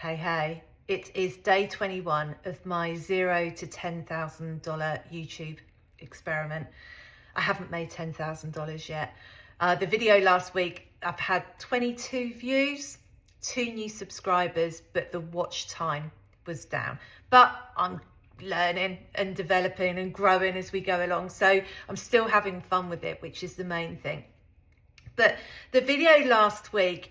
Hey, it is day 21 of my $0 to $10,000 YouTube experiment. I haven't made $10,000 yet. The video last week, I've had 22 views, 2 new subscribers, but the watch time was down. But I'm learning and developing and growing as we go along. So I'm still having fun with it, which is the main thing. But the video last week,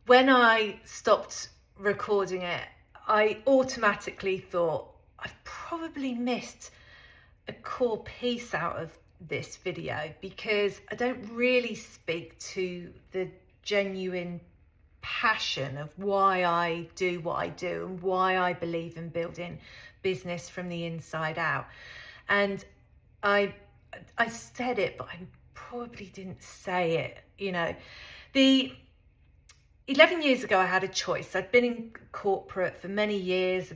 when I stopped recording it, I automatically thought I've probably missed a core piece out of this video, because I don't really speak to the genuine passion of why I do what I do and why I believe in building business from the inside out. And I said it, but I probably didn't say it. The 11 years ago, I had a choice. I'd been in corporate for many years,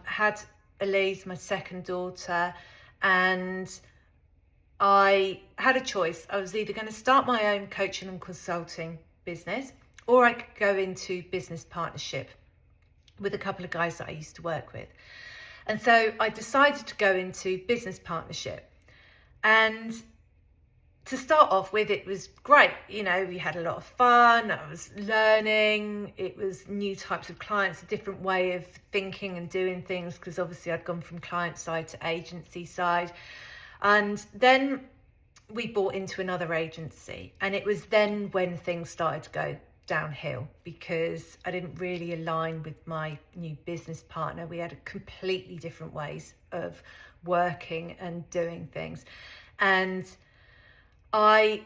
had Elise, my second daughter, and I had a choice. I was either going to start my own coaching and consulting business, or I could go into business partnership with a couple of guys that I used to work with. And so I decided to go into business partnership. And to start off with, it was great. We had a lot of fun. I was learning. It was new types of clients, a different way of thinking and doing things, because obviously I'd gone from client side to agency side. And then we bought into another agency. And it was then when things started to go downhill, because I didn't really align with my new business partner. We had completely different ways of working and doing things. And I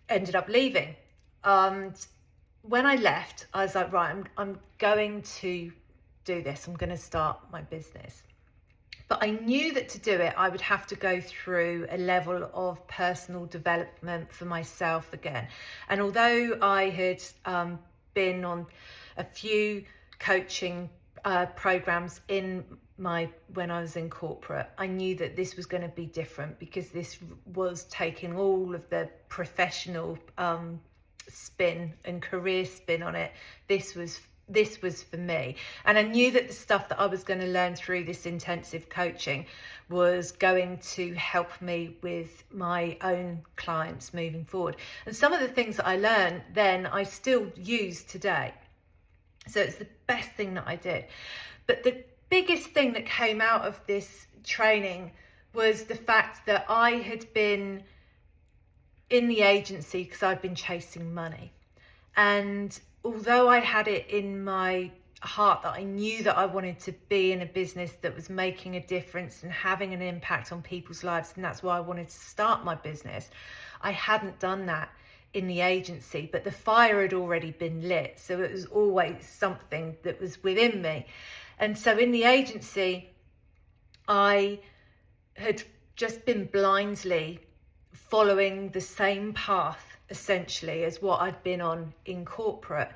ended up leaving. When I left, I was like, right, I'm going to do this. I'm going to start my business. But I knew that to do it, I would have to go through a level of personal development for myself again. And although I had been on a few coaching programs when I was in corporate, I knew that this was going to be different, because this was taking all of the professional spin and career spin on it. This was for me. And I knew that the stuff that I was going to learn through this intensive coaching was going to help me with my own clients moving forward. And some of the things that I learned then, I still use today. So it's the best thing that I did. But the biggest thing that came out of this training was the fact that I had been in the agency because I'd been chasing money. And although I had it in my heart that I knew that I wanted to be in a business that was making a difference and having an impact on people's lives, and that's why I wanted to start my business, I hadn't done that in the agency. But the fire had already been lit, so it was always something that was within me. And so in the agency, I had just been blindly following the same path, essentially, as what I'd been on in corporate.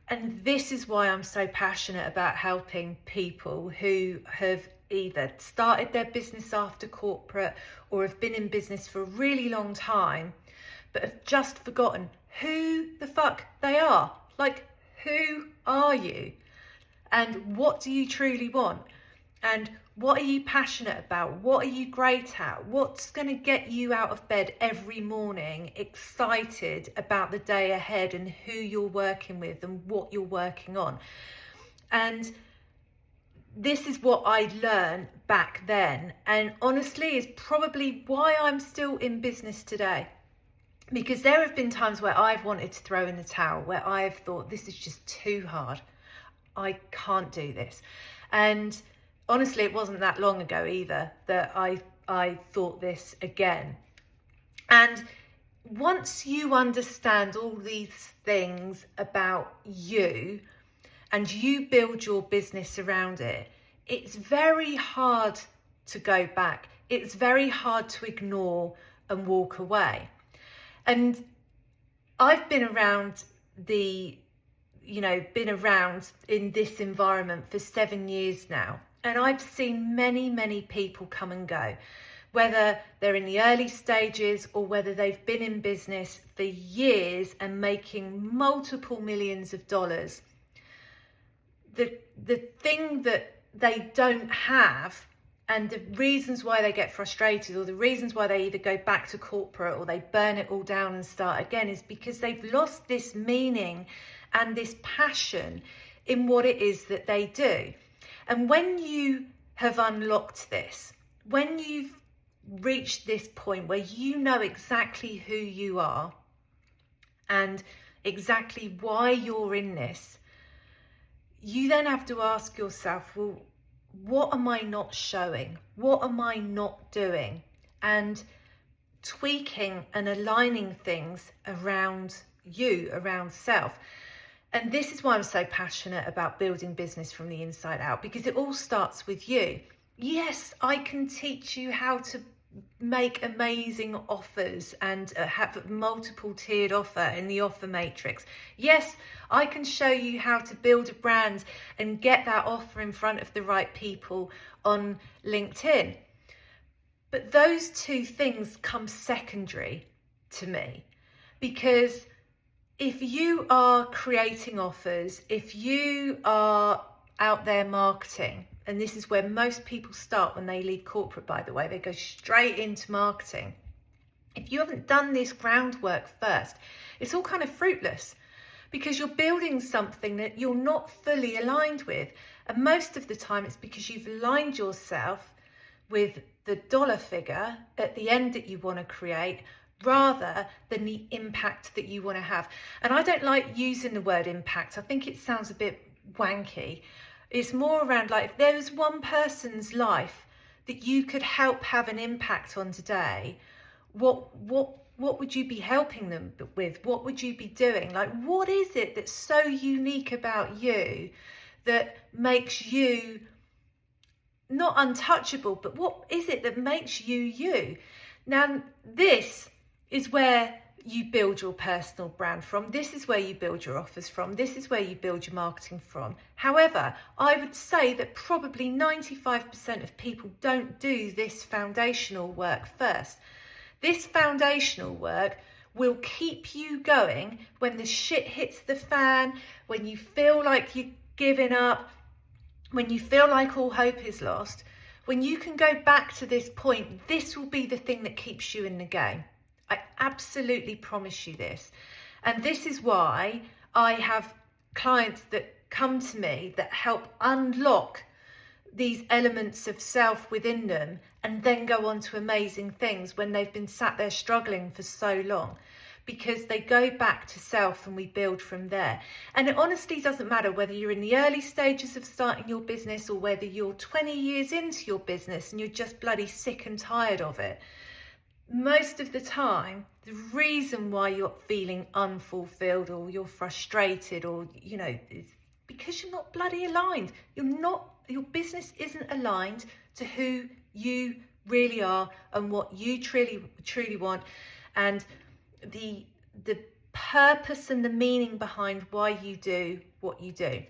And this is why I'm so passionate about helping people who have either started their business after corporate or have been in business for a really long time, but have just forgotten who the fuck they are. Like, who are you? And what do you truly want? And what are you passionate about? What are you great at? What's going to get you out of bed every morning, excited about the day ahead and who you're working with and what you're working on? And this is what I learned back then. And honestly, is probably why I'm still in business today. Because there have been times where I've wanted to throw in the towel, where I've thought, this is just too hard. I can't do this. And honestly, it wasn't that long ago either that I thought this again. And once you understand all these things about you and you build your business around it, it's very hard to go back. It's very hard to ignore and walk away. And I've been around in this environment for 7 years now. And I've seen many, many people come and go, whether they're in the early stages or whether they've been in business for years and making multiple millions of dollars. the thing that they don't have, and the reasons why they get frustrated, or the reasons why they either go back to corporate or they burn it all down and start again, is because they've lost this meaning and this passion in what it is that they do. And when you have unlocked this, when you've reached this point where you know exactly who you are and exactly why you're in this, you then have to ask yourself, well, what am I not showing? What am I not doing? And tweaking and aligning things around you, around self. And this is why I'm so passionate about building business from the inside out, because it all starts with you. Yes, I can teach you how to make amazing offers and have a multiple tiered offer in the offer matrix. Yes, I can show you how to build a brand and get that offer in front of the right people on LinkedIn. But those two things come secondary to me, because if you are creating offers, if you are out there marketing, and this is where most people start when they leave corporate, by the way, they go straight into marketing. If you haven't done this groundwork first, it's all kind of fruitless, because you're building something that you're not fully aligned with. And most of the time it's because you've aligned yourself with the dollar figure at the end that you want to create, rather than the impact that you want to have. And I don't like using the word impact. I think it sounds a bit wanky. It's more around, like, if there was one person's life that you could help have an impact on today, what would you be helping them with? What would you be doing? Like, what is it that's so unique about you that makes you not untouchable, but what is it that makes you you? Now, this is where you build your personal brand from. This is where you build your offers from. This is where you build your marketing from. However, I would say that probably 95% of people don't do this foundational work first. This foundational work will keep you going when the shit hits the fan, when you feel like you're giving up, when you feel like all hope is lost. When you can go back to this point, this will be the thing that keeps you in the game. I absolutely promise you this. And this is why I have clients that come to me that help unlock these elements of self within them and then go on to amazing things when they've been sat there struggling for so long, because they go back to self and we build from there. And it honestly doesn't matter whether you're in the early stages of starting your business or whether you're 20 years into your business and you're just bloody sick and tired of it. Most of the time, the reason why you're feeling unfulfilled or you're frustrated, or, you know, it's because you're not bloody aligned. Your business isn't aligned to who you really are and what you truly want, and the purpose and the meaning behind why you do what you do.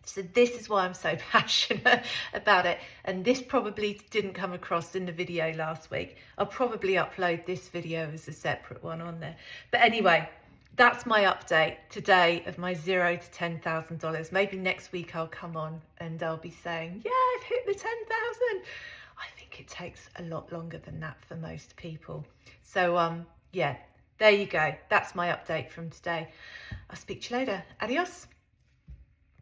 So this is why I'm so passionate about it. And this probably didn't come across in the video last week. I'll probably upload this video as a separate one on there. But anyway, that's my update today of my $0 to $10,000. Maybe next week I'll come on and I'll be saying, yeah, I've hit the 10,000. I think it takes a lot longer than that for most people. So yeah, there you go. That's my update from today. I'll speak to you later. Adios.